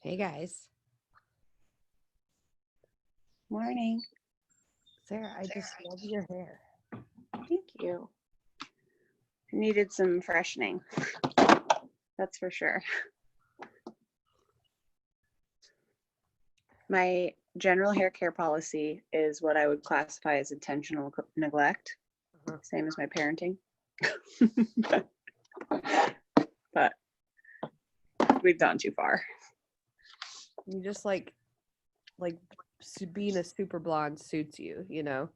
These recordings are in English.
Hey guys. Morning. Sarah, I just love your hair. Thank you. Needed some freshening. That's for sure. My general hair care policy is what I would classify as intentional neglect, same as my parenting. But we've gone too far. You just like being a super blonde suits you, you know?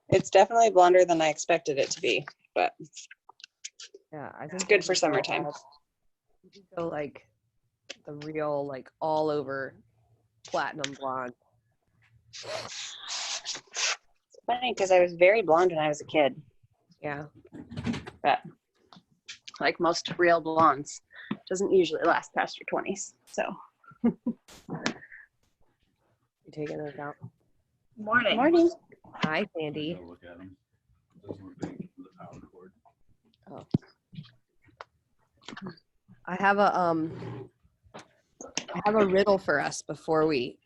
It's definitely blonder than I expected it to be, but Yeah, I think it's good for summertime. You could go like the real, like all over platinum blonde. It's funny because I was very blonde when I was a kid. Yeah. But like most real blondes, doesn't usually last past your 20s. So You taking those out? Morning. Morning. Hi, Sandi. Look at them. Doesn't look big with a power cord. Oh. I have a riddle for us before we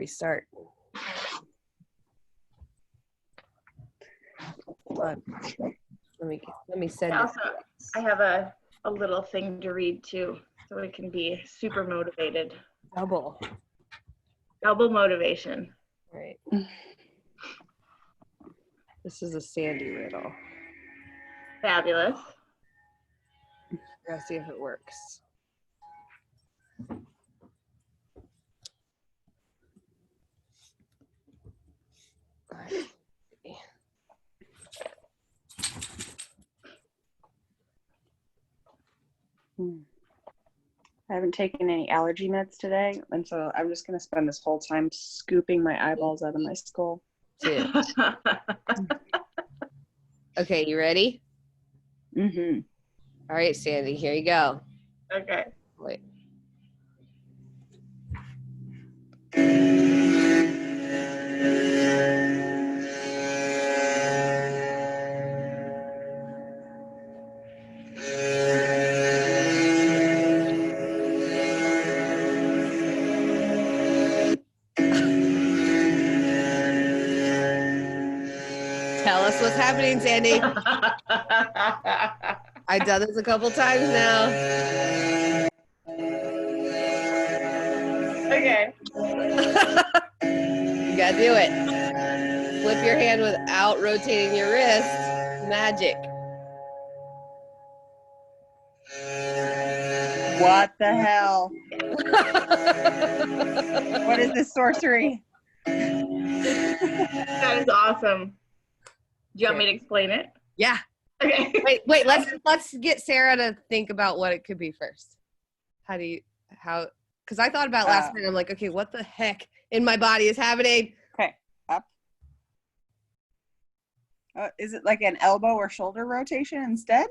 start. But let me send it. Also, I have a little thing to read too, so we can be super motivated. Double Motivation. Right. This is a Sandi riddle. Fabulous. Gotta see if it works. I haven't taken any allergy meds today, and so I'm just going to spend this whole time scooping my eyeballs out of my skull. Too. Okay, you ready? Mm-hmm. All right, Sandi, here you go. Okay. Wait. Tell us what's happening, Sandi. I've done this a couple times now. Okay. You gotta do it. Flip your hand without rotating your wrist. Magic. What the hell? What is this sorcery? That is awesome. Do you want me to explain it? Yeah. Okay. Wait. Let's get Sarah to think about what it could be first. Because I thought about last night. I'm like, okay, what the heck in my body is happening? Okay, up. Is it like an elbow or shoulder rotation instead?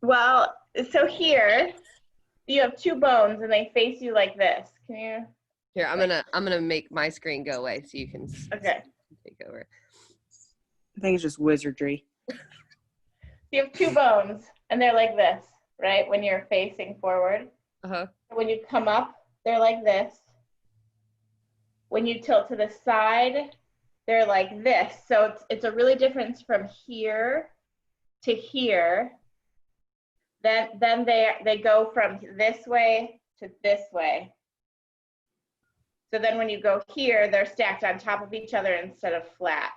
Well, so here you have two bones and they face you like this. Can you? Here, I'm gonna make my screen go away so you can Okay. take over. I think it's just wizardry. You have two bones and they're like this, right? When you're facing forward. Uh-huh. When you come up, they're like this. When you tilt to the side, they're like this. So it's a really difference from here to here. Then they go from this way to this way. So then when you go here, they're stacked on top of each other instead of flat.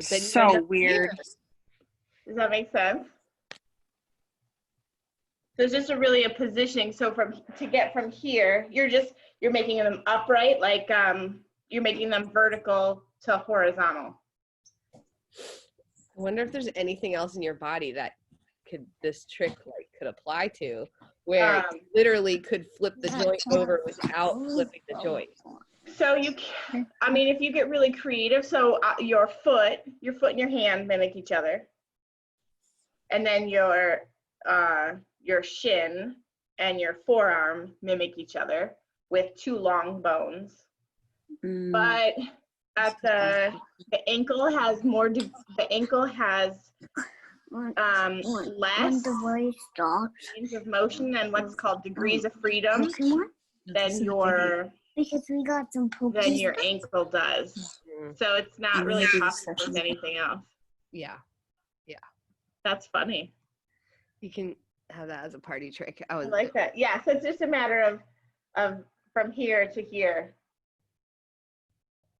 So weird. Does that make sense? So it's just a positioning. So to get from here, you're making them upright, like you're making them vertical to horizontal. I wonder if there's anything else in your body that this trick could apply to, where you literally could flip the joint over without flipping the joint. So if you get really creative, so your foot and your hand mimic each other, and then your shin and your forearm mimic each other with two long bones. But at the ankle has more, the ankle has less range of motion and what's called degrees of freedom than your ankle does. So it's not really possible with anything else. Yeah. That's funny. You can have that as a party trick. I like that. Yeah, so it's just a matter of from here to here.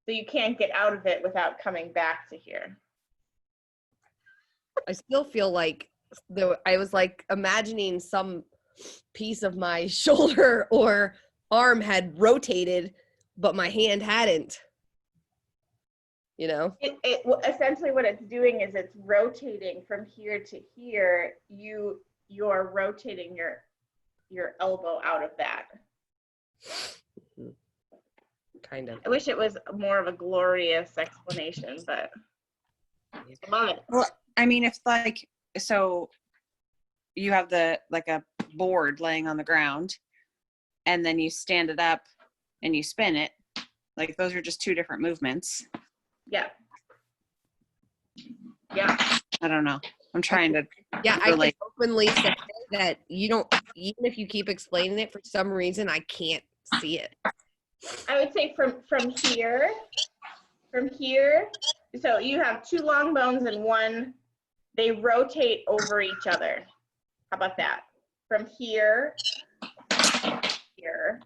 So you can't get out of it without coming back to here. I still feel like I was like imagining some piece of my shoulder or arm had rotated, but my hand hadn't. You know? Essentially what it's doing is it's rotating from here to here. You're rotating your elbow out of that. Kind of. I wish it was more of a glorious explanation, but I love it. Well, I mean, if like, so you have a board laying on the ground and then you stand it up and you spin it, like those are just two different movements. Yeah. I don't know. I'm trying to. Yeah, I can openly say that you don't, even if you keep explaining it, for some reason, I can't see it. I would say from here, so you have two long bones and one, they rotate over each other. How about that? From here, here,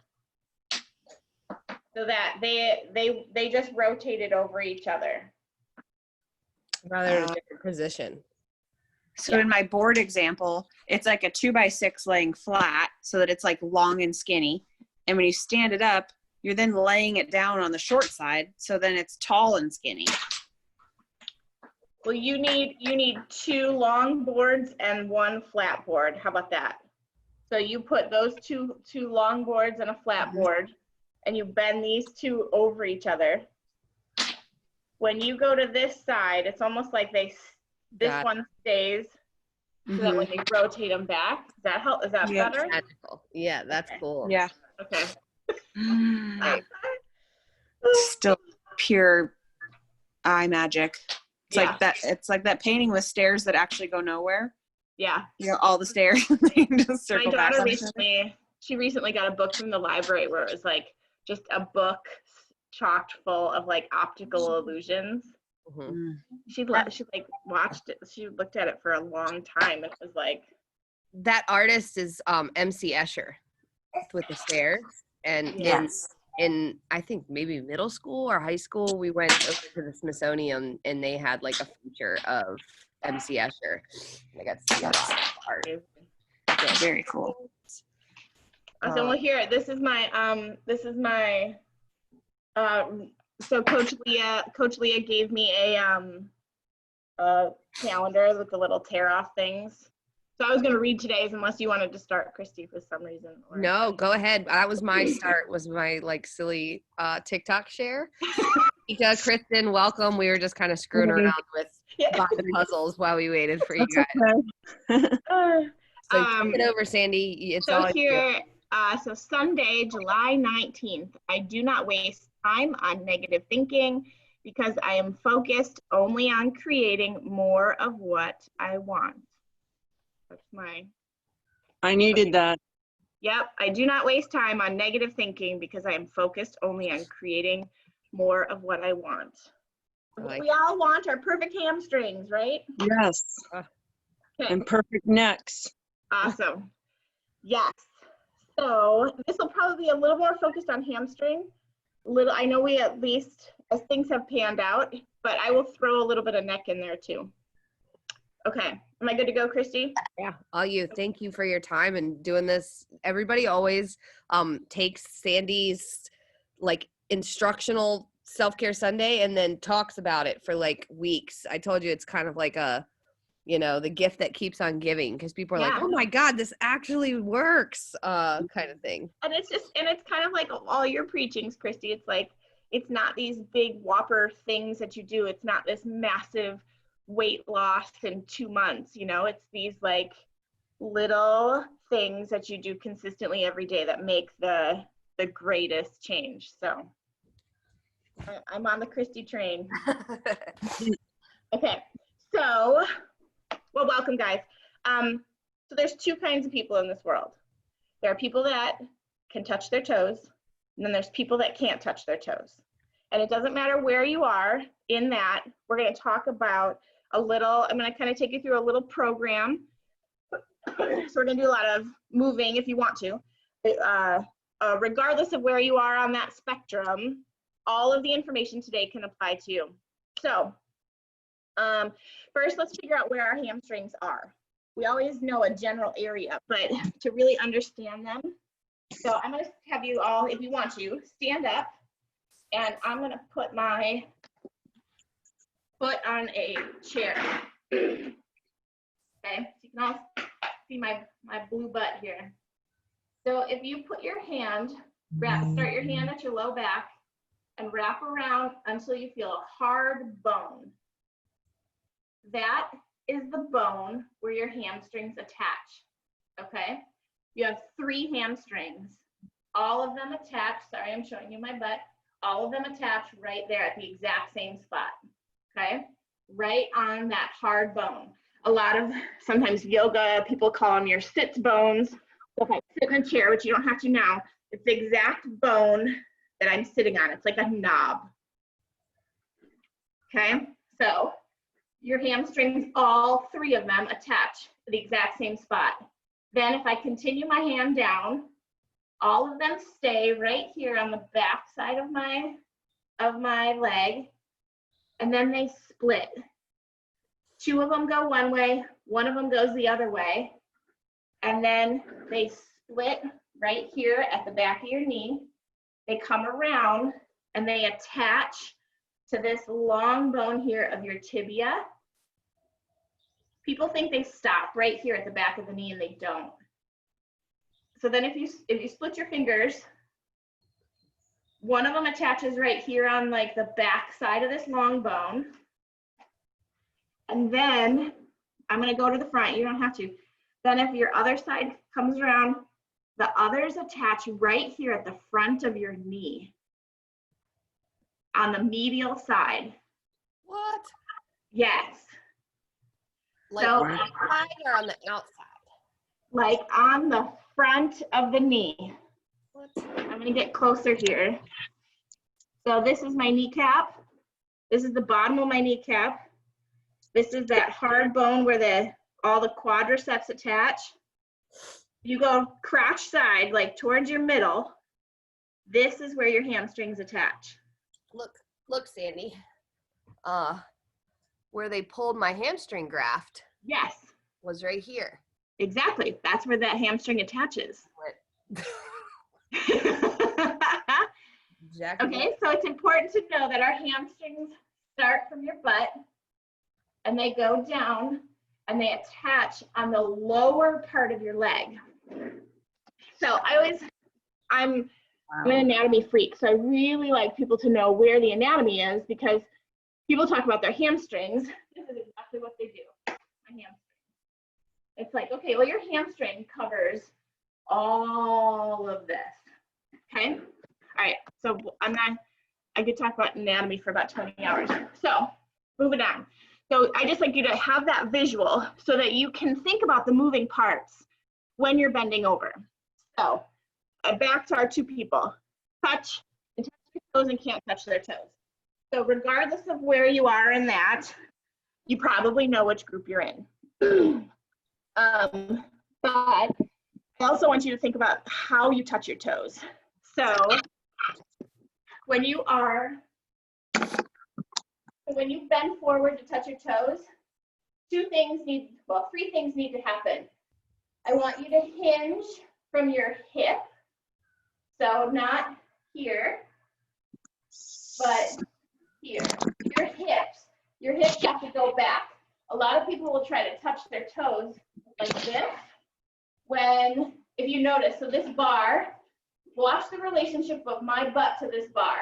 so that they just rotated over each other. Rather in a different position. So in my board example, it's like a 2x6 laying flat so that it's like long and skinny. And when you stand it up, you're then laying it down on the short side. So then it's tall and skinny. Well, you need two long boards and one flat board. How about that? So you put those two long boards and a flat board, and you bend these two over each other. When you go to this side, it's almost like this one stays, so that when they rotate them back, does that help? Is that better? Magical. Yeah, that's cool. Yeah. Okay. Still pure eye magic. It's Yeah. like that. It's like that painting with stairs that actually go nowhere. Yeah. You know, all the stairs. They just circle My back daughter on each other. recently got a book from the library where it was like just a book chocked full of like optical illusions. She watched it. She looked at it for a long time. It was like, that artist is MC Escher with the stairs. And in I think maybe middle school or high school, we went over to the Smithsonian and they had like a feature of MC Escher. I got to see a lot of art. Yeah, very cool. So here, this is my so Coach Leah gave me a calendar with the little tear off things. So I was going to read today's unless you wanted to start, Christy, for some reason. No, go ahead. That was my start, was my like silly TikTok share. Ika, Kristen, welcome. We were just kind of screwing around with the puzzles while we waited for you guys. So take it over, Sandy. It's so all here, so Sunday, July 19th, I do not waste time on negative thinking because I am focused only on creating more of what I want. That's I needed that. Yep, I do not waste time on negative thinking because I am focused only on creating more of what I want. We all want our perfect hamstrings, right? Yes. Okay. And perfect necks. Awesome. Yes. So this will probably be a little more focused on hamstring. I know we at least, as things have panned out, but I will throw a little bit of neck in there too. Okay. Am I good to go, Christy? Yeah, all you. Thank you for your time and doing this. Everybody always takes Sandy's like instructional self-care Sunday and then talks about it for like weeks. I told you it's kind of like a, you know, the gift that keeps on giving because people are like, oh my God, this actually works, kind of thing. And it's kind of like all your preachings, Christy. It's like, it's not these big whopper things that you do. It's not this massive weight loss in 2 months, you know, it's these like little things that you do consistently every day that make the greatest change. So I'm on the Christy train. Okay, so, well, welcome guys. So there's two kinds of people in this world. There are people that can touch their toes, and then there's people that can't touch their toes. And it doesn't matter where you are in that, we're gonna talk about a little, I'm gonna kind of take you through a little program. So we're gonna do a lot of moving if you want to. Regardless of where you are on that spectrum, all of the information today can apply to you. So first, let's figure out where our hamstrings are. We always know a general area, but to really understand them. So I'm gonna have you all, if you want to, stand up, and I'm gonna put my foot on a chair. Okay, so you can all see my blue butt here. So if you put your hand, start your hand at your low back and wrap around until you feel a hard bone. That is the bone where your hamstrings attach, okay? You have 3 hamstrings. All of them attach, sorry, I'm showing you my butt. All of them attach right there at the exact same spot, okay? Right on that hard bone. A lot of, sometimes yoga, people call them your sits bones. So if I sit in a chair, which you don't have to now, it's the exact bone that I'm sitting on. It's like a knob, okay? So your hamstrings, all 3 of them attach to the exact same spot. Then if I continue my hand down, all of them stay right here on the back side of my leg, and then they split. 2 of them go one way, 1 of them goes the other way, and then they split right here at the back of your knee. They come around and they attach to this long bone here of your tibia. People think they stop right here at the back of the knee, and they don't. So then if you split your fingers, 1 of them attaches right here on like the back side of this long bone. And then I'm gonna go to the front, you don't have to. Then if your other side comes around, the others attach right here at the front of your knee on the medial side. What? Yes. Like So, on the inside or on the outside? like on the front of the knee. What? I'm gonna get closer here. So this is my kneecap. This is the bottom of my kneecap. This is that hard bone where all the quadriceps attach. You go crotch side, like towards your middle. This is where your hamstrings attach. Look, Sandy. Where they pulled my hamstring graft Yes, was right here. exactly. That's where that hamstring attaches. Exactly. Okay, so it's important to know that our hamstrings start from your butt and they go down and they attach on the lower part of your leg. So I'm an anatomy freak, so I really like people to know where the anatomy is, because people talk about their hamstrings. This is exactly what they do. My hamstring. It's like, okay, well, your hamstring covers all of this. Okay. All right. So I could talk about anatomy for about 20 hours. So moving on. So I just like you to have that visual so that you can think about the moving parts when you're bending over. So back to our 2 people. Touch and touch your toes and can't touch their toes. So regardless of where you are in that, you probably know which group you're in. But I also want you to think about how you touch your toes. So when you bend forward to touch your toes, 3 things need to happen. I want you to hinge from your hip. So not here, but here. Your hips have to go back. A lot of people will try to touch their toes like this. If you notice, so this bar, watch the relationship of my butt to this bar.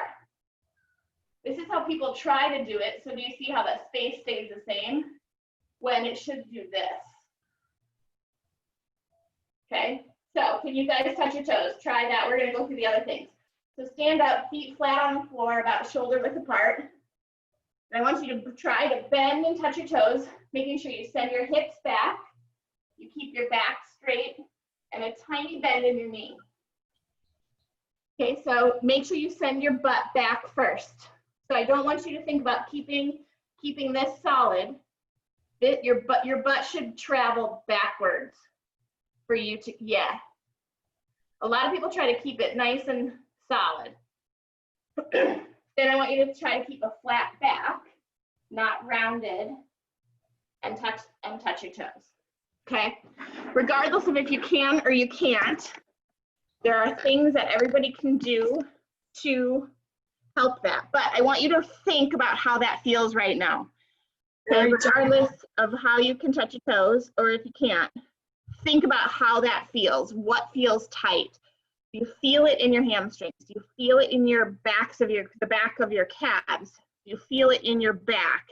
This is how people try to do it. So do you see how that space stays the same when it should do this? Okay, so can you guys touch your toes? Try that. We're gonna go through the other things. So stand up, feet flat on the floor, about shoulder width apart. And I want you to try to bend and touch your toes, making sure you send your hips back. You keep your back straight and a tiny bend in your knee. Okay, so make sure you send your butt back first. So I don't want you to think about keeping this solid. Your butt should travel backwards for you to, yeah. A lot of people try to keep it nice and solid. Then I want you to try to keep a flat back, not rounded, and touch your toes. Okay? Regardless of if you can or you can't, there are things that everybody can do to help that. But I want you to think about how that feels right now. Okay? Regardless of how you can touch your toes or if you can't, think about how that feels. What feels tight? Do you feel it in your hamstrings? Do you feel it in the back of your calves? Do you feel it in your back?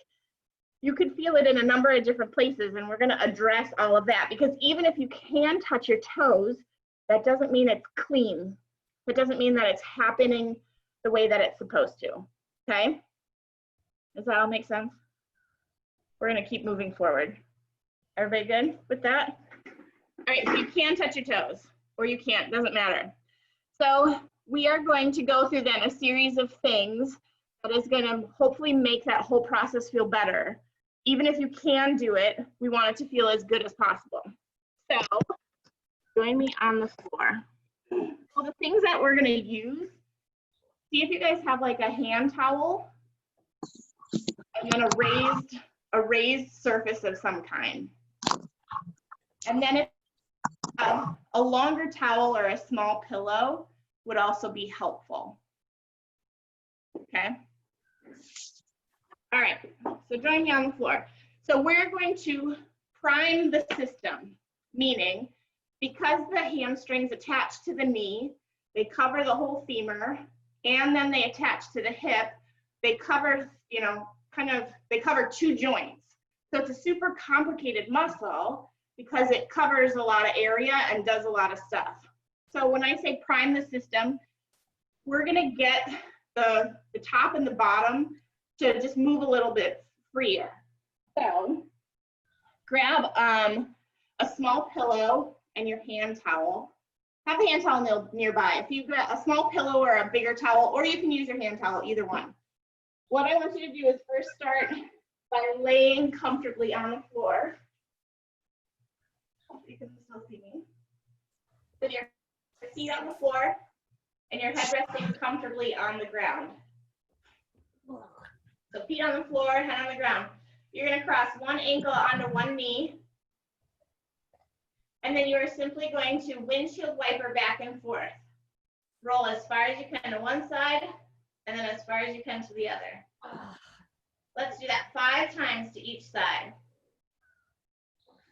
You could feel it in a number of different places, and we're going to address all of that, because even if you can touch your toes, that doesn't mean it's clean. That doesn't mean that it's happening the way that it's supposed to. Okay? Does that all make sense? We're going to keep moving forward. Everybody good with that? All right, so you can touch your toes, or you can't, doesn't matter. So we are going to go through then a series of things that is going to hopefully make that whole process feel better. Even if you can do it, we want it to feel as good as possible. So join me on the floor. Well, the things that we're going to use, see if you guys have like a hand towel and then a raised surface of some kind. And then if a longer towel or a small pillow would also be helpful. Okay. All right, so join me on the floor. So we're going to prime the system, meaning because the hamstrings attach to the knee, they cover the whole femur, and then they attach to the hip, they cover, they cover two joints. So it's a super complicated muscle because it covers a lot of area and does a lot of stuff. So when I say prime the system, we're gonna get the top and the bottom to just move a little bit freer. So grab a small pillow and your hand towel. Have the hand towel nearby. If you've got a small pillow or a bigger towel, or you can use your hand towel, either one. What I want you to do is first start by laying comfortably on the floor. You can still see me. With your feet on the floor and your head resting comfortably on the ground. So feet on the floor, head on the ground. You're going to cross one ankle onto one knee. And then you are simply going to windshield wiper back and forth. Roll as far as you can to one side and then as far as you can to the other. Let's do that 5 times to each side.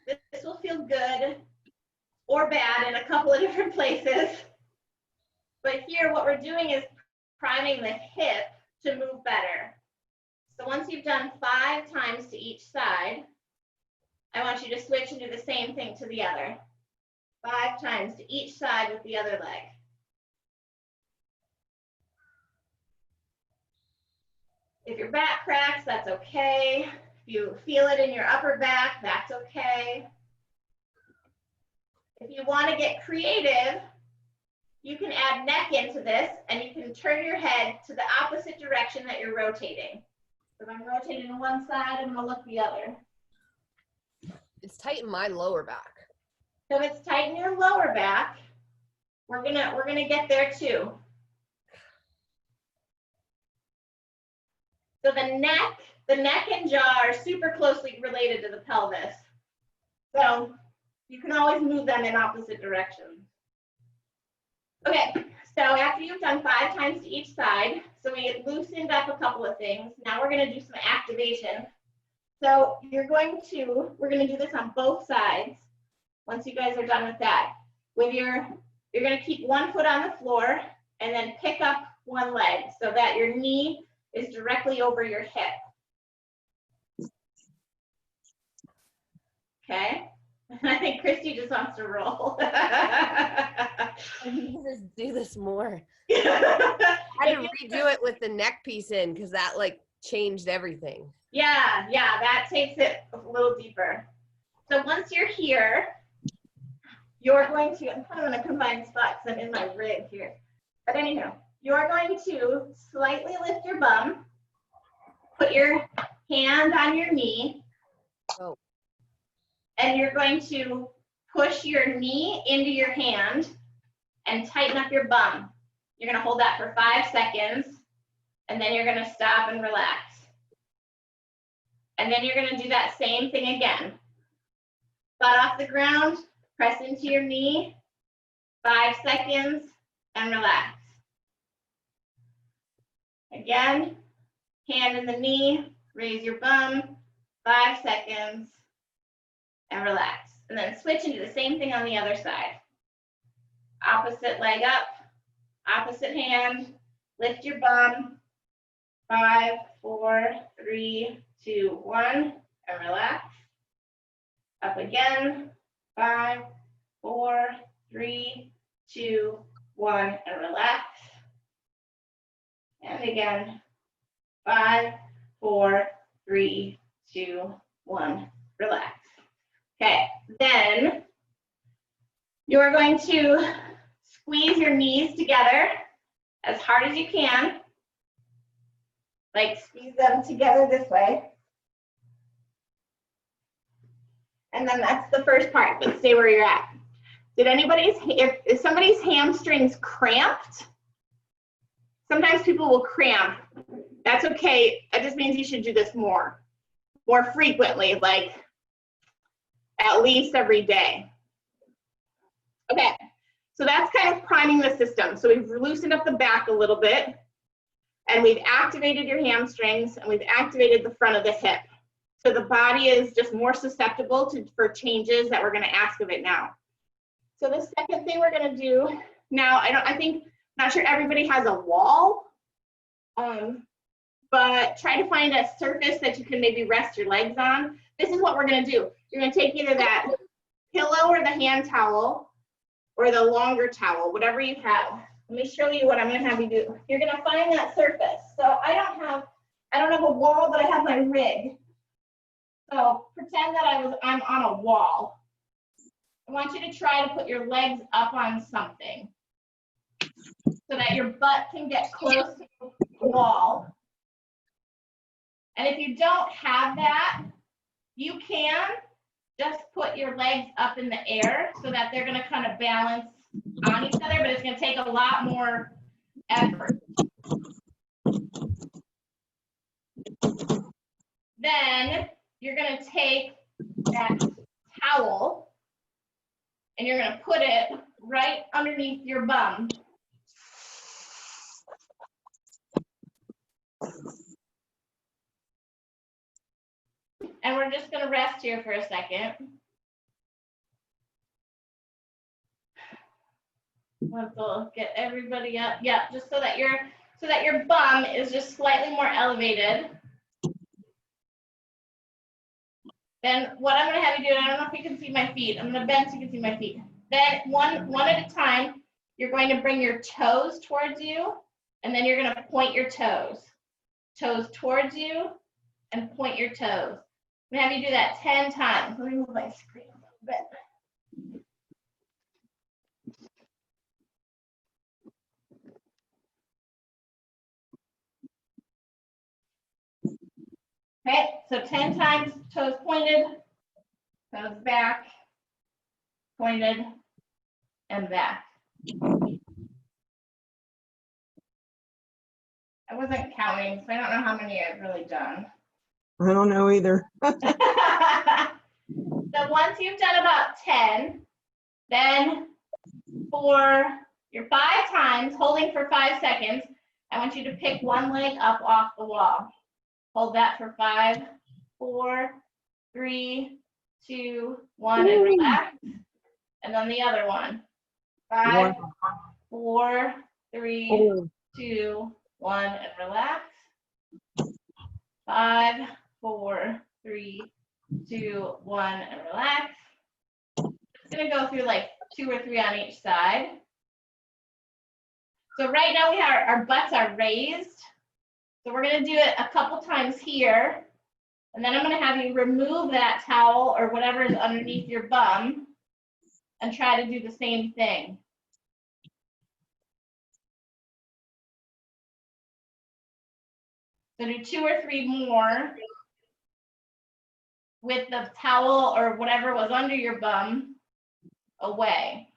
This will feel good or bad in a couple of different places. But here what we're doing is priming the hip to move better. So once you've done 5 times to each side, I want you to switch and do the same thing to the other. 5 times to each side with the other leg. If your back cracks, that's okay. If you feel it in your upper back, that's okay. If you want to get creative, you can add neck into this and you can turn your head to the opposite direction that you're rotating. So if I'm rotating to one side, I'm going to look the other. It's tight in my lower back. So if it's tight in your lower back, we're gonna get there too. So the neck and jaw are super closely related to the pelvis. So you can always move them in opposite directions. Okay, so after you've done 5 times to each side, so we loosened up a couple of things. Now we're gonna do some activation. So we're gonna do this on both sides. Once you guys are done with that, you're gonna keep one foot on the floor and then pick up one leg so that your knee is directly over your hip. Okay, I think Christy just wants to roll. I need to just do this more. I had to redo it with the neck piece in because that like changed everything. Yeah, that takes it a little deeper. So once you're here, you're going to, I'm kind of in a confined spot because I'm in my rig here. But anyhow, you're going to slightly lift your bum, put your hand on your knee, Oh. and you're going to push your knee into your hand and tighten up your bum. You're going to hold that for 5 seconds, and then you're going to stop and relax. And then you're going to do that same thing again. Butt off the ground, press into your knee, 5 seconds, and relax. Again, hand in the knee, raise your bum, 5 seconds, and relax. And then switch and do the same thing on the other side. Opposite leg up, opposite hand, lift your bum, 5, 4, 3, 2, 1, and relax. Up again, 5, 4, 3, 2, 1, and relax. And again, 5, 4, 3, 2, 1, relax. Okay, then you're going to squeeze your knees together as hard as you can. Like squeeze them together this way. And then that's the first part, but stay where you're at. Did anybody's, if somebody's hamstrings cramped, sometimes people will cramp. That's okay. That just means you should do this more frequently, like at least every day. Okay, so that's kind of priming the system. So we've loosened up the back a little bit, and we've activated your hamstrings, and we've activated the front of the hip. So the body is just more susceptible for changes that we're going to ask of it now. So the second thing we're going to do now, not sure everybody has a wall, but try to find a surface that you can maybe rest your legs on. This is what we're going to do. You're going to take either that pillow or the hand towel or the longer towel, whatever you have. Let me show you what I'm going to have you do. You're going to find that surface. So I don't have a wall, but I have my rig. So pretend that I'm on a wall. I want you to try to put your legs up on something so that your butt can get close to the wall. And if you don't have that, you can just put your legs up in the air so that they're going to kind of balance on each other, but it's going to take a lot more effort. Then you're going to take that towel and you're going to put it right underneath your bum. And we're just going to rest here for a second. Let's get everybody up. Yeah, just so that your bum is just slightly more elevated. Then what I'm going to have you do, and I don't know if you can see my feet. I'm going to bend so you can see my feet. Then one at a time, you're going to bring your toes towards you, and then you're going to point your toes. Toes towards you, and point your toes. I'm going to have you do that 10 times. Let me move my screen a little bit. Okay, so 10 times, toes pointed, toes back, pointed, and back. I wasn't counting, so I don't know how many I've really done. I don't know either. So once you've done about 10, then for your 5 times, holding for 5 seconds, I want you to pick one leg up off the wall. Hold that for 5, 4, 3, 2, 1, and relax. And then the other one. 5, 4, 3, 2, 1, and relax. 5, 4, 3, 2, 1, and relax. gonna go through like 2 or 3 on each side. So right now our butts are raised. So we're gonna do it a couple times here. And then I'm gonna have you remove that towel or whatever is underneath your bum and try to do the same thing. So do 2 or 3 more with the towel or whatever was under your bum away.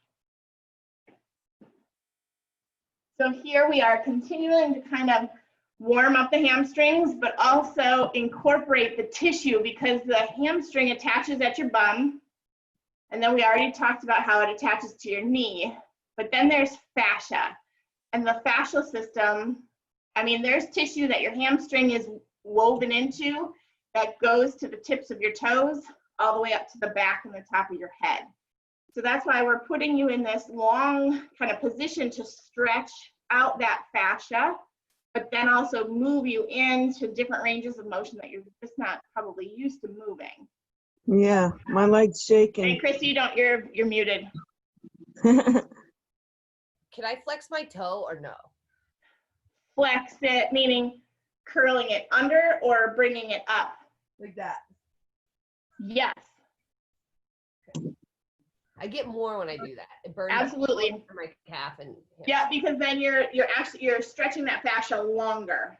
So here we are continuing to kind of warm up the hamstrings, but also incorporate the tissue because the hamstring attaches at your bum. And then we already talked about how it attaches to your knee, but then there's fascia. And the fascial system, I mean, there's tissue that your hamstring is woven into that goes to the tips of your toes all the way up to the back and the top of your head. So that's why we're putting you in this long kind of position to stretch out that fascia, but then also move you into different ranges of motion that you're just not probably used to moving. Yeah, my leg's shaking. Hey, Chrissy, you're muted. Can I flex my toe or no? Flex it, meaning curling it under or bringing it up. Like that. Yes, I get more when I do that. It burns absolutely. for my calf and hip. Yeah, because then you're stretching that fascia longer.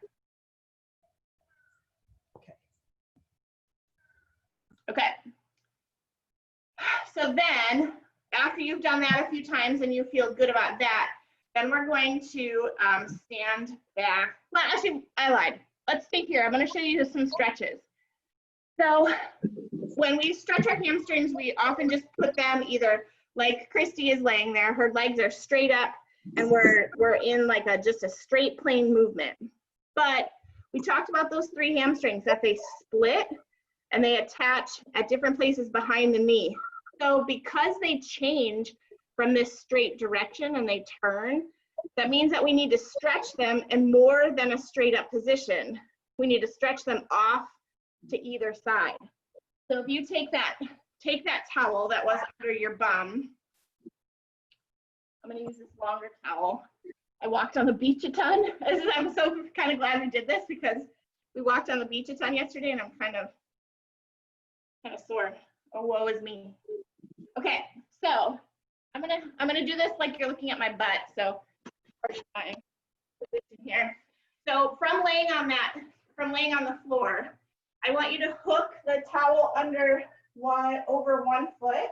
Okay. So then, after you've done that a few times and you feel good about that, then we're going to stand back. Well, actually, I lied. Let's think here. I'm going to show you some stretches. So when we stretch our hamstrings, we often just put them either like Christy is laying there, her legs are straight up, and we're in like just a straight plane movement. But we talked about those 3 hamstrings, that they split and they attach at different places behind the knee. So because they change from this straight direction and they turn, that means that we need to stretch them in more than a straight up position. We need to stretch them off to either side. So if you take that towel that was under your bum, I'm gonna use this longer towel. I walked on the beach a ton. I'm so kind of glad we did this because we walked on the beach a ton yesterday and I'm kind of sore. Oh, woe is me. Okay, so I'm gonna do this like you're looking at my butt. So here. So from laying on the floor, I want you to hook the towel over one foot.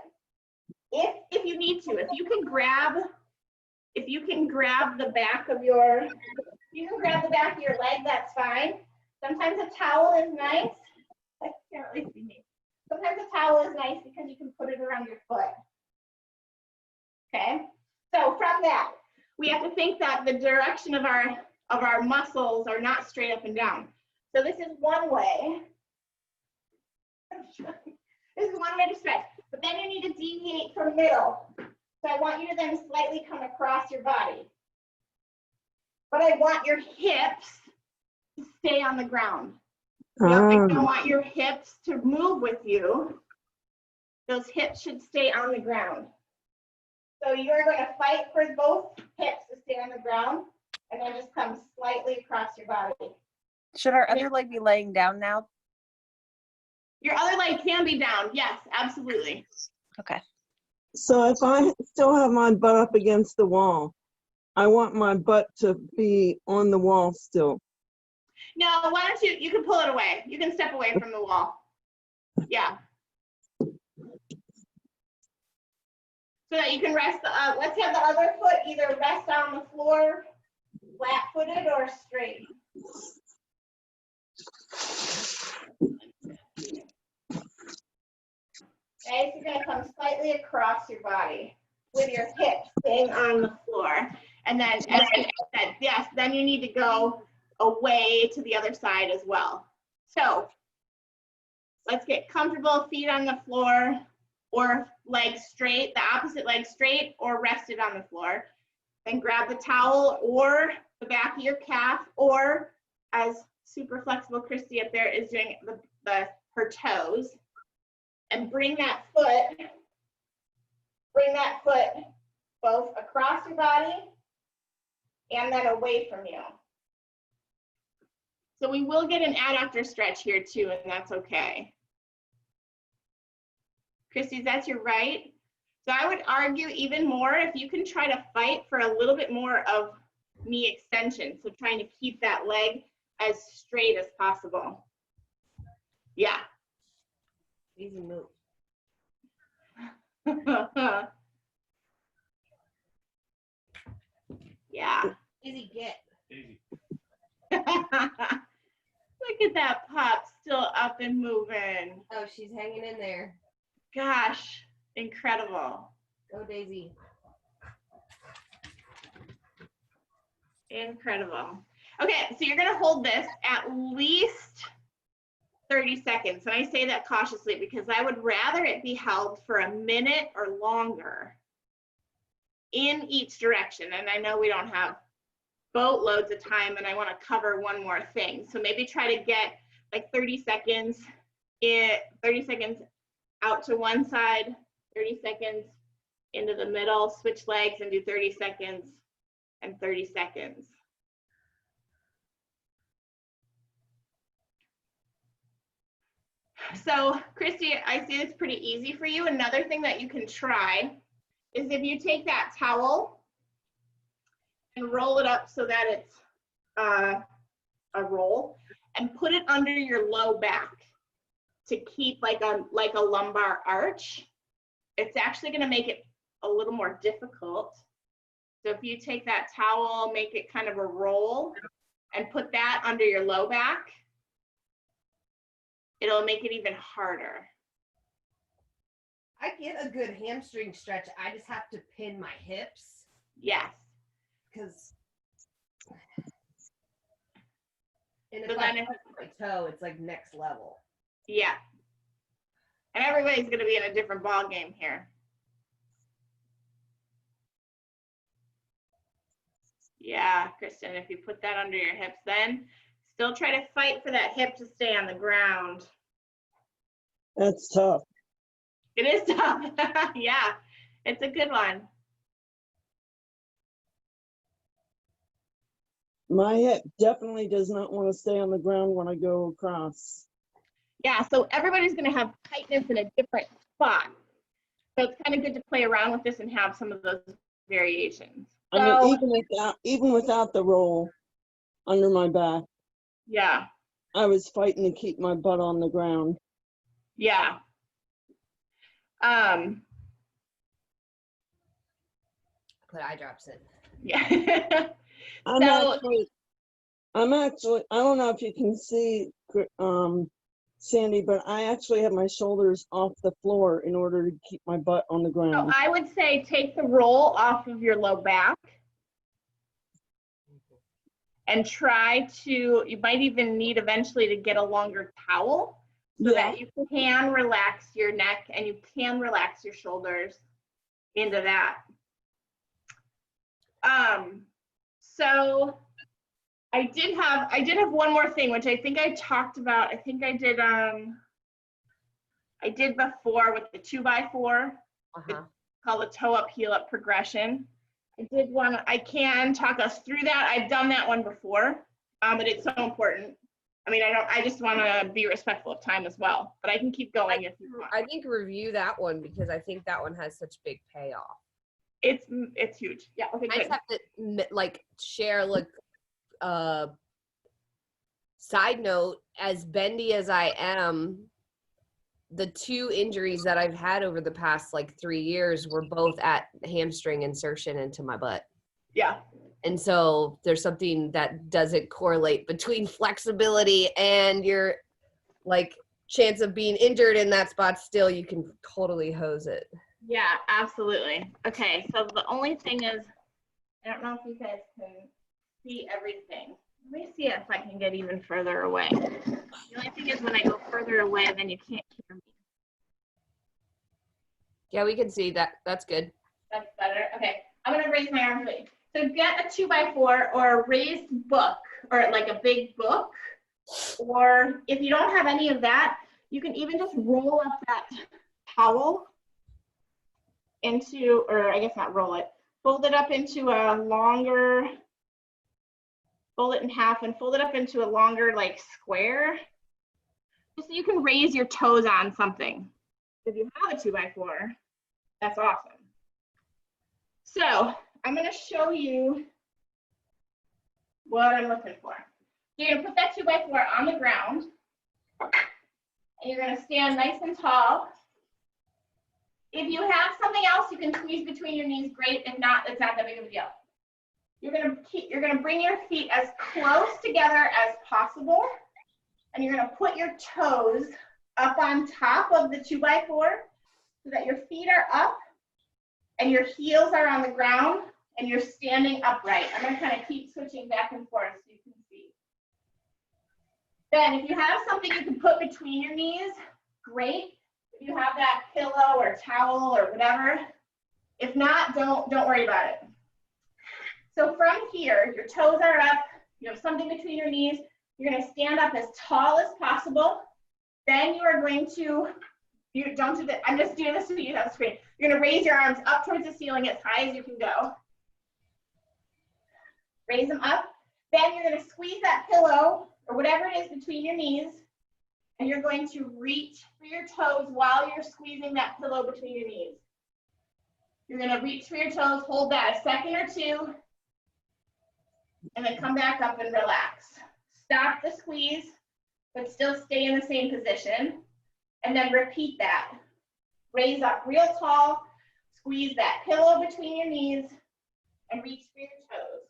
If you need to, if you can grab the back of your leg, that's fine. Sometimes a towel is nice. I can't really see me. Sometimes a towel is nice because you can put it around your foot. Okay, so from that, we have to think that the direction of our muscles are not straight up and down. So this is one way. This is one way to stretch, but then you need to deviate from middle. So I want you to then slightly come across your body. But I want your hips to stay on the ground. I don't want your hips to move with you. Those hips should stay on the ground. So you're going to fight for both hips to stay on the ground and then just come slightly across your body. Should our other leg be laying down now? Your other leg can be down. Yes, absolutely. Okay. So if I still have my butt up against the wall, I want my butt to be on the wall still. No, why don't you can pull it away. You can step away from the wall. Yeah. So that you can rest, let's have the other foot either rest on the floor, flat-footed or straight. Okay, so you're gonna come slightly across your body with your hips staying on the floor. And then, as I said, yes, then you need to go away to the other side as well. So let's get comfortable, feet on the floor or legs straight, the opposite leg straight or rested on the floor. Then grab the towel or the back of your calf, or as super flexible Christy up there is doing, her toes, and bring that foot Bring that foot both across your body and then away from you. So we will get an adductor stretch here too, and that's okay. Christy, that's your right. So I would argue even more if you can try to fight for a little bit more of knee extension. So trying to keep that leg as straight as possible. Yeah. Easy move. Yeah. Easy get. Easy. Look at that pup still up and moving. Oh, she's hanging in there. Gosh, incredible. Go Daisy. Incredible. Okay, so you're gonna hold this at least 30 seconds. And I say that cautiously because I would rather it be held for a minute or longer in each direction. And I know we don't have boatloads of time and I want to cover one more thing. So maybe try to get like 30 seconds out to one side, 30 seconds into the middle, switch legs and do 30 seconds and 30 seconds. So Christy, I see it's pretty easy for you. Another thing that you can try is if you take that towel and roll it up so that it's a roll and put it under your low back to keep like a lumbar arch. It's actually going to make it a little more difficult. So if you take that towel, make it kind of a roll and put that under your low back, it'll make it even harder. I get a good hamstring stretch. I just have to pin my hips Yes. because But if then I if, touch my toe, it's like next level. yeah. And everybody's going to be in a different ball game here. Yeah, Kristen, if you put that under your hips, then still try to fight for that hip to stay on the ground. That's tough. It is tough. Yeah, it's a good one. My hip definitely does not want to stay on the ground when I go across. Yeah, so everybody's going to have tightness in a different spot. So it's kind of good to play around with this and have some of those variations. I mean, even without the roll under my back, Yeah, I was fighting to keep my butt on the ground. yeah. Put eye drops in. Yeah. I'm So- actually, I don't know if you can see, Sandy, but I actually have my shoulders off the floor in order to keep my butt on the So ground. I would say take the roll off of your low back and try to, you might even need eventually to get a longer towel so Yeah. that you can relax your neck and you can relax your shoulders into that. So I did have one more thing, which I think I talked about. I think I did before with the 2x4. Called the toe up, heel up progression. I can talk us through that. I've done that one before, but it's so important. I mean, I just want to be respectful of time as well, but I can keep going if you want. I think review that one because I think that one has such big payoff. It's huge. Yeah, okay, I good. just have to like share like side note, as bendy as I am, the two injuries that I've had over the past like 3 years were both at hamstring insertion into my butt. Yeah. And so there's something that doesn't correlate between flexibility and your like chance of being injured in that spot. Still, you can totally hose it. Yeah, absolutely. Okay, so the only thing is, I don't know if you guys can see everything. Let me see if I can get even further away. The only thing is when I go further away, then you can't hear me. Yeah, we can see that. That's good. That's better. Okay, I'm gonna raise my arms. So get a 2x4 or a raised book or like a big book. Or if you don't have any of that, you can even just roll up that towel into, or I guess not roll it, fold it up into a longer, fold it in half and fold it up into a longer like square, just so you can raise your toes on something. If you have a 2x4, that's awesome. So I'm going to show you what I'm looking for. You're going to put that 2x4 on the ground, and you're going to stand nice and tall. If you have something else you can squeeze between your knees, great. If not, it's not that big of a deal. You're going to bring your feet as close together as possible, and you're going to put your toes up on top of the 2x4 so that your feet are up and your heels are on the ground and you're standing upright. I'm going to kind of keep switching back and forth so you can see. Then if you have something you can put between your knees, great. If you have that pillow or towel or whatever. If not, don't worry about it. So from here, your toes are up, you have something between your knees, you're going to stand up as tall as possible. Then you are going to, don't do that, I'm just doing this so you have the screen. You're going to raise your arms up towards the ceiling as high as you can go. Raise them up. Then you're going to squeeze that pillow or whatever it is between your knees, and you're going to reach for your toes while you're squeezing that pillow between your knees. You're going to reach for your toes, hold that a second or two, and then come back up and relax. Stop the squeeze, but still stay in the same position, and then repeat that. Raise up real tall, squeeze that pillow between your knees, and reach for your toes.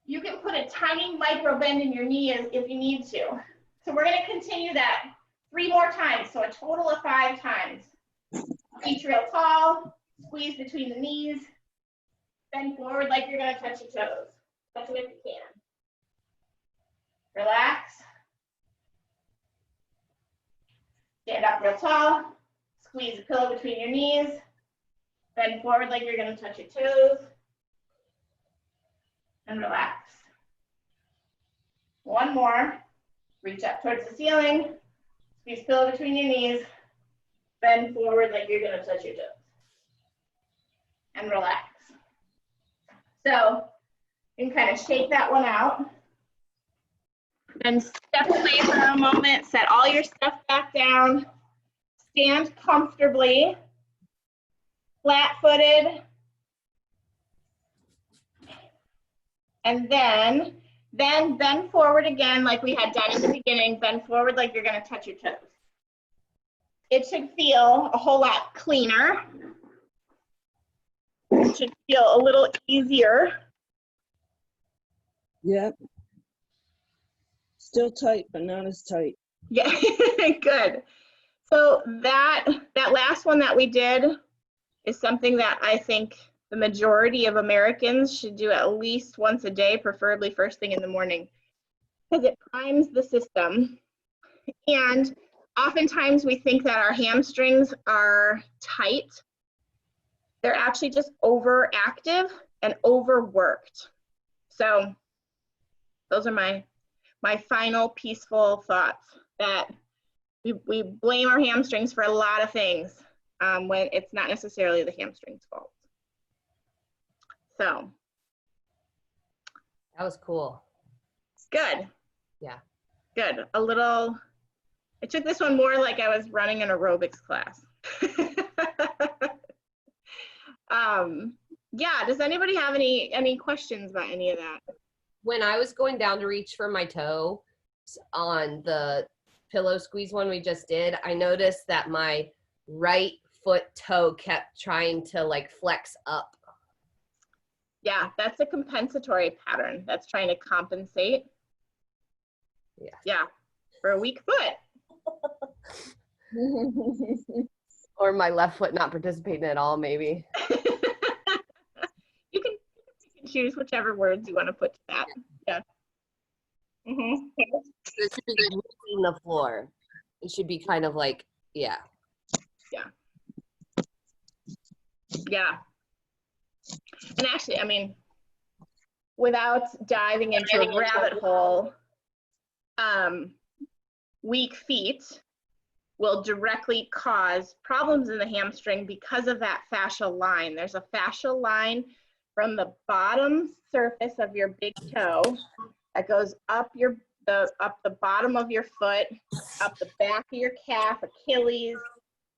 You can put a tiny micro bend in your knee if you need to. So we're going to continue that 3 more times, so a total of 5 times. Reach real tall, squeeze between the knees, bend forward like you're going to touch your toes. Touch it if you can. Relax. Stand up real tall, squeeze the pillow between your knees, bend forward like you're going to touch your toes, and relax. One more. Reach up towards the ceiling, squeeze pillow between your knees, bend forward like you're going to touch your toes, and relax. So you can kind of shake that one out. Then step away for a moment, set all your stuff back down, stand comfortably, flat-footed, and then bend forward again like we had done in the beginning, bend forward like you're going to touch your toes. It should feel a whole lot cleaner. It should feel a little easier. Yep. Still tight, but not as tight. Yeah, good. So that last one that we did is something that I think the majority of Americans should do at least once a day, preferably first thing in the morning, because it primes the system. And oftentimes we think that our hamstrings are tight. They're actually just overactive and overworked. So those are my final peaceful thoughts, that we blame our hamstrings for a lot of things when it's not necessarily the hamstring's fault. So. That was cool. Good. Yeah. Good. I took this one more like I was running an aerobics class. Yeah, does anybody have any questions about any of that? When I was going down to reach for my toe on the pillow squeeze one we just did, I noticed that my right foot toe kept trying to like flex up. Yeah, that's a compensatory pattern. That's trying to compensate. Yeah. Yeah, for a weak foot. Or my left foot not participating at all, maybe. You can choose whichever words you want to put to that. Yeah. Mm-hmm. It should be moving the floor. It should be kind of like, yeah. Yeah. Yeah. And actually, I mean, without diving into a rabbit hole, weak feet will directly cause problems in the hamstring because of that fascial line. There's a fascial line from the bottom surface of your big toe that goes up the bottom of your foot, up the back of your calf, Achilles,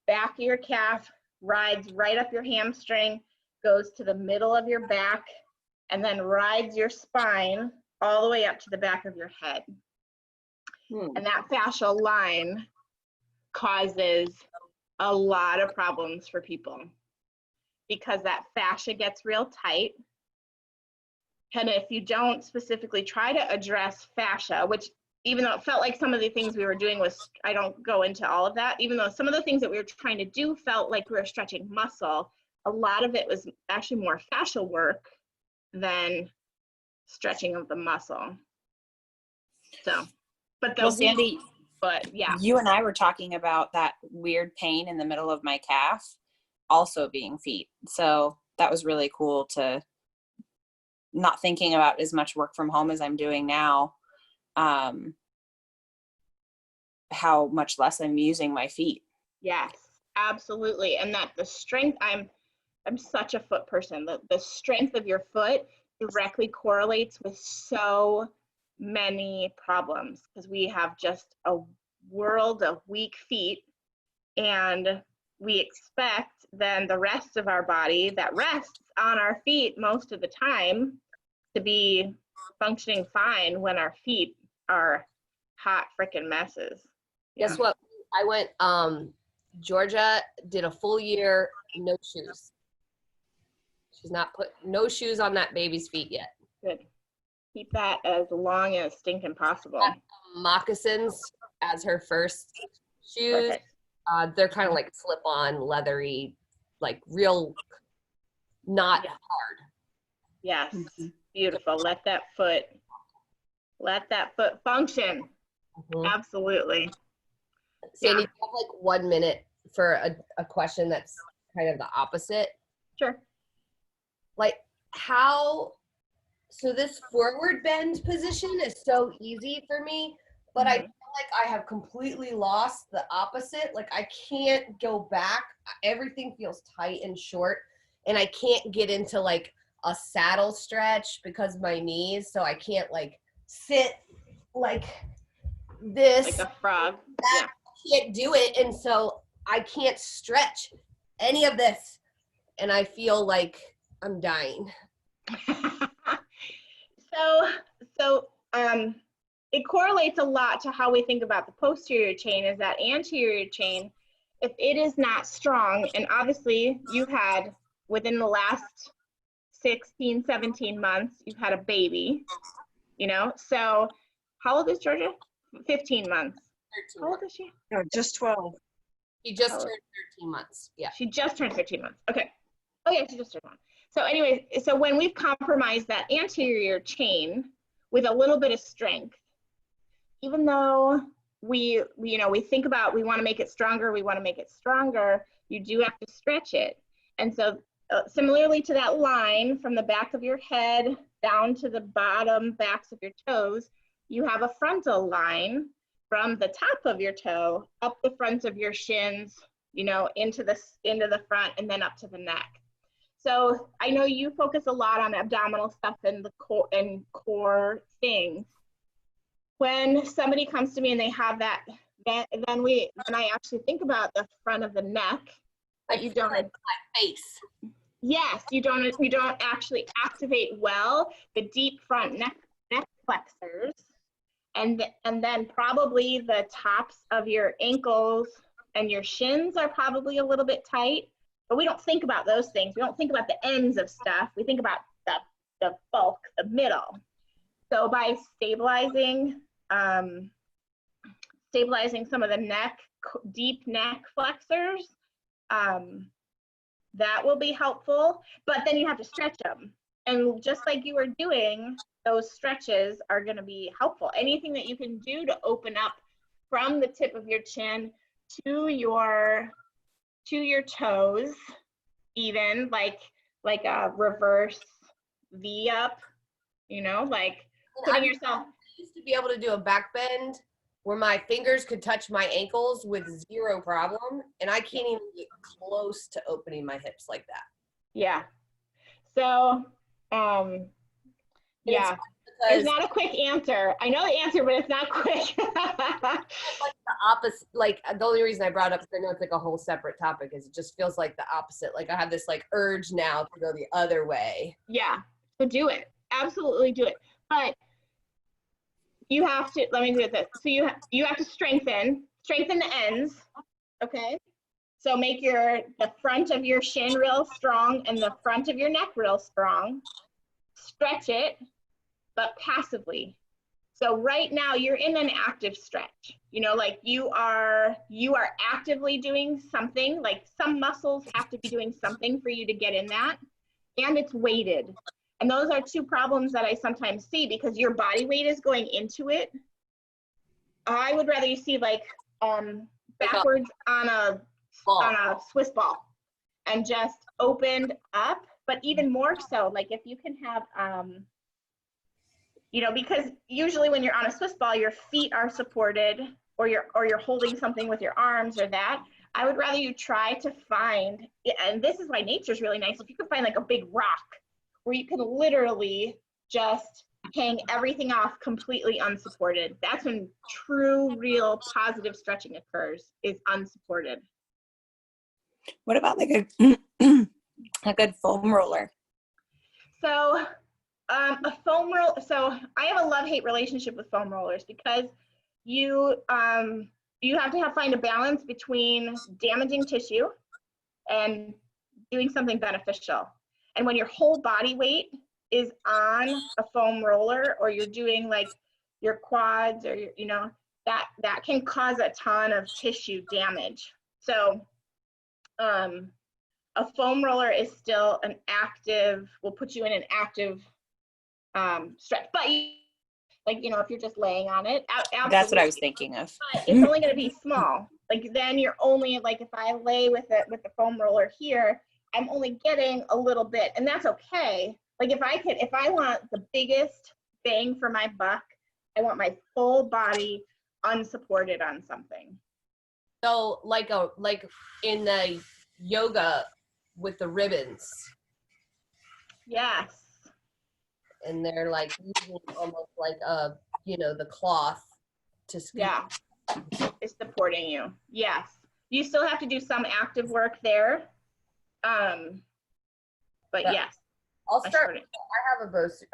back of your calf, rides right up your hamstring, goes to the middle of your back, and then rides your spine all the way up to the back of your head. And that fascial line causes a lot of problems for people because that fascia gets real tight. And if you don't specifically try to address fascia, which even though it felt like some of the things we were doing was, I don't go into all of that, even though some of the things that we were trying to do felt like we were stretching muscle, a lot of it was actually more fascial work than stretching of the muscle. So, but Well, Sandy, yeah. you and I were talking about that weird pain in the middle of my calf also being feet. So that was really cool to not thinking about as much work from home as I'm doing now. How much less I'm using my feet. Yes, absolutely. And that the strength, I'm such a foot person. The strength of your foot directly correlates with so many problems because we have just a world of weak feet, and we expect then the rest of our body that rests on our feet most of the time to be functioning fine when our feet are hot freaking messes. Guess what? I went, Georgia did a full year, no shoes. She's not put no shoes on that baby's feet yet. Good. Keep that as long as stinking possible. Moccasins as her first shoes. Perfect. They're kind of like slip-on, leathery, like real, not hard. Yes, beautiful. Let that foot function. Mhm. Absolutely. Sandy, you have like 1 minute for a question that's kind of the opposite. Sure. Like so this forward bend position is so easy for me, but I feel like I have completely lost the opposite. Like I can't go back. Everything feels tight and short, and I can't get into like a saddle stretch because of my knees, so I can't like sit like this. Like a frog. Yeah. I can't do it, and so I can't stretch any of this, and I feel like I'm dying. So it correlates a lot to how we think about the posterior chain. Is that anterior chain, if it is not strong, and obviously you've had within the last 16, 17 months, you've had a baby, so how old is Georgia? 15 months. 13 How old months. is she? No, just 12. She just turned 13 months. Yeah. She just turned 13 months. Okay. Oh yeah, she just turned 1. So anyway, so when we've compromised that anterior chain with a little bit of strength, even though we think about we want to make it stronger, you do have to stretch it. And so similarly to that line from the back of your head down to the bottom backs of your toes, you have a frontal line from the top of your toe up the front of your shins, into the front and then up to the neck. So I know you focus a lot on abdominal stuff and the core things. When somebody comes to me and they have that, then I actually think about the front of the neck. But you don't like my face. Yes, you don't actually activate well the deep front neck flexors, and then probably the tops of your ankles and your shins are probably a little bit tight. But we don't think about those things. We don't think about the ends of stuff. We think about the bulk, the middle. So by stabilizing some of the deep neck flexors, that will be helpful. But then you have to stretch them. And just like you were doing, those stretches are going to be helpful. Anything that you can do to open up from the tip of your chin to your toes, even like a reverse V up, like putting yourself. I used to be able to do a back bend where my fingers could touch my ankles with zero problem, and I can't even get close to opening my hips like that. Yeah. So, yeah, there's not a quick answer. I know the answer, but it's not quick. Like the opposite, like the only reason I brought up, because I know it's like a whole separate topic, is it just feels like the opposite. Like I have this like urge now to go the other way. Yeah, so do it. Absolutely do it. But you have to, let me do this. So you have to strengthen the ends, okay? So make the front of your shin real strong and the front of your neck real strong. Stretch it, but passively. So right now you're in an active stretch. You know, like you are actively doing something, like some muscles have to be doing something for you to get in that, and it's weighted. And those are two problems that I sometimes see, because your body weight is going into it. I would rather you see like backwards on a Swiss ball and just opened up, but even more so, like if you can have, you know, because usually when you're on a Swiss ball, your feet are supported, or you're holding something with your arms or that. I would rather you try to find, and this is why nature's really nice, if you can find like a big rock where you can literally just hang everything off completely unsupported. That's when true, real, positive stretching occurs, is unsupported. What about like a good foam roller? So a foam roller, so I have a love-hate relationship with foam rollers, because you have to find a balance between damaging tissue and doing something beneficial. And when your whole body weight is on a foam roller, or you're doing like your quads, or you know, that can cause a ton of tissue damage. So a foam roller is still an active, will put you in an active stretch, but like, you know, if you're just laying on it, That's what I was thinking of. But it's only going to be small. Like then you're only, like if I lay with the foam roller here, I'm only getting a little bit, and that's okay. Like if I want the biggest bang for my buck, I want my full body unsupported on something. So like in the yoga with the ribbons. Yes. And they're like using almost like the cloth to scoop. Yeah. It's supporting you. Yes. You still have to do some active work there. But yes. I'll start.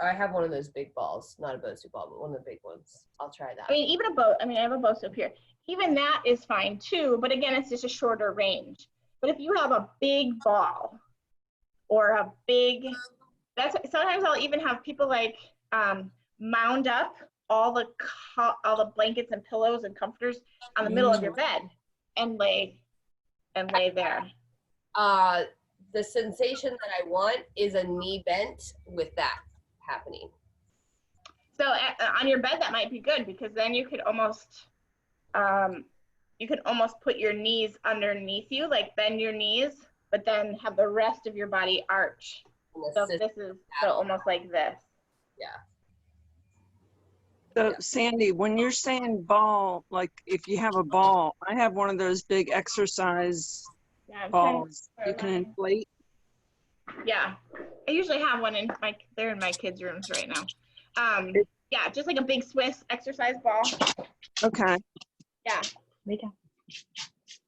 I have one of those big balls, not a Bosu ball, but one of the big ones. I'll try that. I mean, I have a Bosu up here. Even that is fine too, but again, it's just a shorter range. But if you have a big ball or sometimes I'll even have people like mound up all the blankets and pillows and comforters on the middle of your bed and lay there. The sensation that I want is a knee bent with that happening. So on your bed, that might be good, because then you could almost put your knees underneath you, like bend your knees, but then have the rest of your body arch. So this is almost like this. Yeah. So Sandy, when you're saying ball, like if you have a ball, I have one of those big exercise balls you can inflate. Yeah, I usually have one they're in my kids' rooms right now. Yeah, just like a big Swiss exercise ball. Okay. Yeah.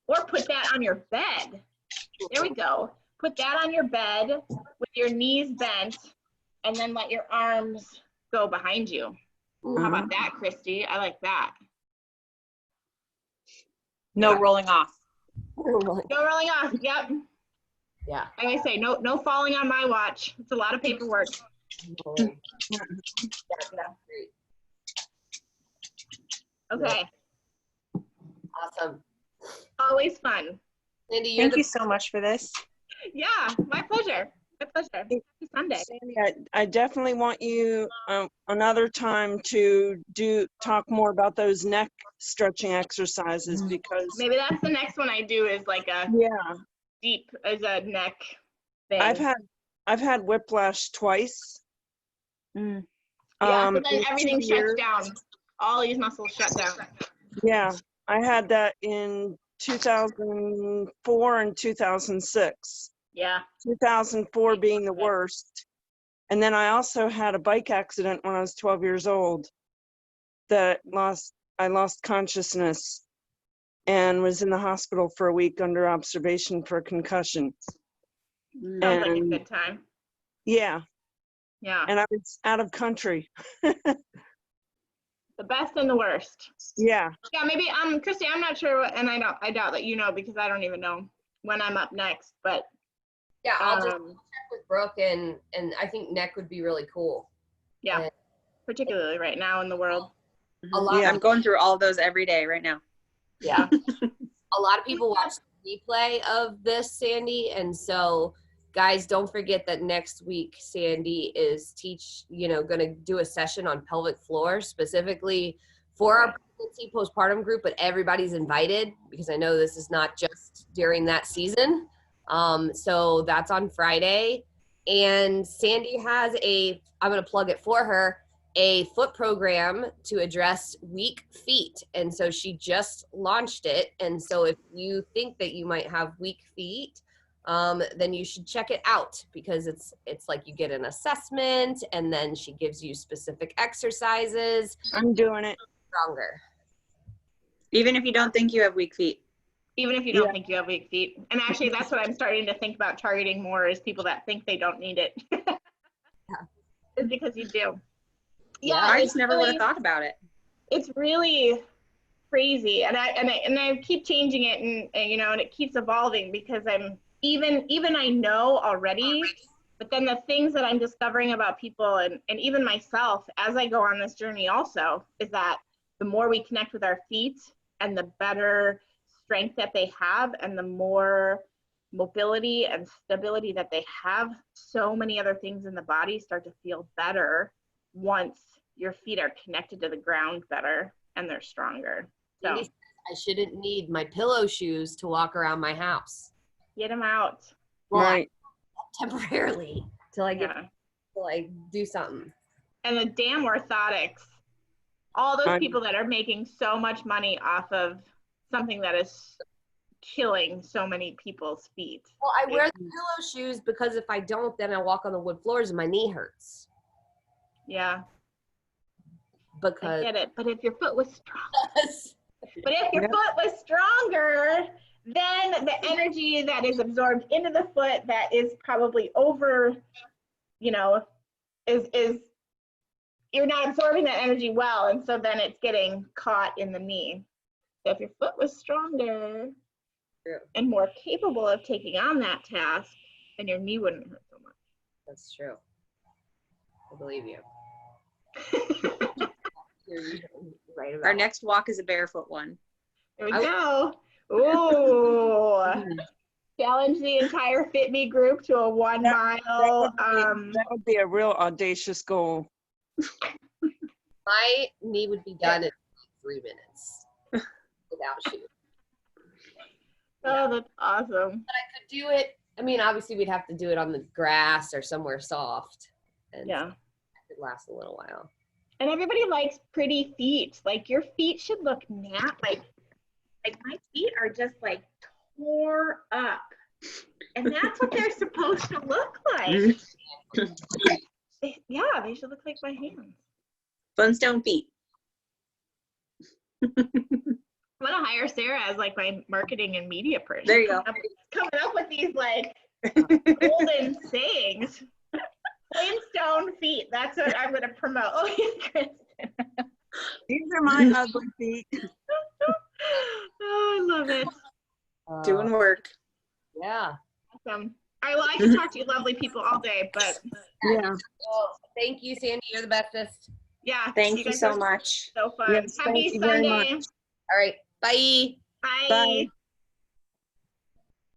Or put that on your bed. There we go. Put that on your bed with your knees bent, and then let your arms go behind you. Ooh, how about that, Christy? I like that. No rolling off. No rolling off. Yep. Yeah. Like I say, no falling on my watch. It's a lot of paperwork. Okay. Awesome. Always fun. Cindy, Thank you so much for this. Yeah, my pleasure. My pleasure. Happy Sunday. Sandy, I definitely want you another time to talk more about those neck stretching exercises, because Maybe that's the next one I do, is like a deep as a neck thing. I've had whiplash twice. Yeah, so then everything shuts down. All these muscles shut down. Yeah, I had that in 2004 and 2006. Yeah. 2004 being the worst. And then I also had a bike accident when I was 12 years old that I lost consciousness and was in the hospital for a week under observation for a concussion. Mm. Sounds like a And good time. yeah, Yeah. and I was out of country. The best and the worst. Yeah. Yeah, maybe Christy, I'm not sure what, and I doubt that you know because I don't even know when I'm up next, but Yeah, I'll just check with Brooke, and I think neck would be really cool. yeah, And particularly right now in the world. a lot Yeah. I'm going through all of those every day right now. Yeah. A lot of people watch the replay of this, Sandy, and so guys, don't forget that next week Sandy is going to do a session on pelvic floor specifically for our pregnancy postpartum group, but everybody's invited because I know this is not just during that season. So that's on Friday, and Sandy has I'm going to plug it for her, a foot program to address weak feet. And so she just launched it. And so if you think that you might have weak feet, then you should check it out because it's like you get an assessment and then she gives you specific exercises. I'm doing it. Stronger. Even if you don't think you have weak feet. Even if you don't think you have weak feet. And actually, that's what I'm starting to think about targeting more is people that think they don't need it. It's because you do. Yeah, I just never would have thought about it. It's really crazy, and I keep changing it, and and it keeps evolving because I'm even I know already, but then the things that I'm discovering about people and even myself as I go on this journey also is that the more we connect with our feet and the better strength that they have and the more mobility and stability that they have, so many other things in the body start to feel better once your feet are connected to the ground better and they're stronger. So I shouldn't need my pillow shoes to walk around my house. get them out. Well, Right. temporarily till I get to like do something. And the damn orthotics, all those people that are making so much money off of something that is killing so many people's feet. Well, I wear the pillow shoes because if I don't, then I walk on the wood floors and my knee hurts. Yeah, Because I get it. But if your foot was stronger, then the energy that is absorbed into the foot that is probably over, is you're not absorbing that energy well, and so then it's getting caught in the knee. So if your foot was stronger and more capable of taking on that task, then your knee wouldn't hurt so much. that's true. I believe you. You're right about Our next walk is a barefoot one. There we go. Ooh. Challenge the entire Fit Me group to a 1 mile. That would be a real audacious goal. my knee would be done in 3 minutes without shoes. Oh, that's awesome. But I could do it. I mean, obviously we'd have to do it on the grass or somewhere soft. And Yeah. it could last a little while. And everybody likes pretty feet. Like your feet should look like my feet are just like tore up. And that's what they're supposed to look like. They should look like my hands. Flintstone feet. I'm gonna hire Sarah as like my marketing and media person. There you go. Coming up with these like golden sayings. Flintstone feet. That's what I'm gonna promote. Oh, Kristen. These are my ugly feet. Oh, I love it. Doing work. Yeah. Awesome. All right, well, I can talk to you lovely people all day, but Yeah. Well, thank you, Sandy. You're the bestest. yeah. Thank you guys so are much. So fun. Yes, Happy thank you very Sunday. much. All right. Bye. Bye. Bye.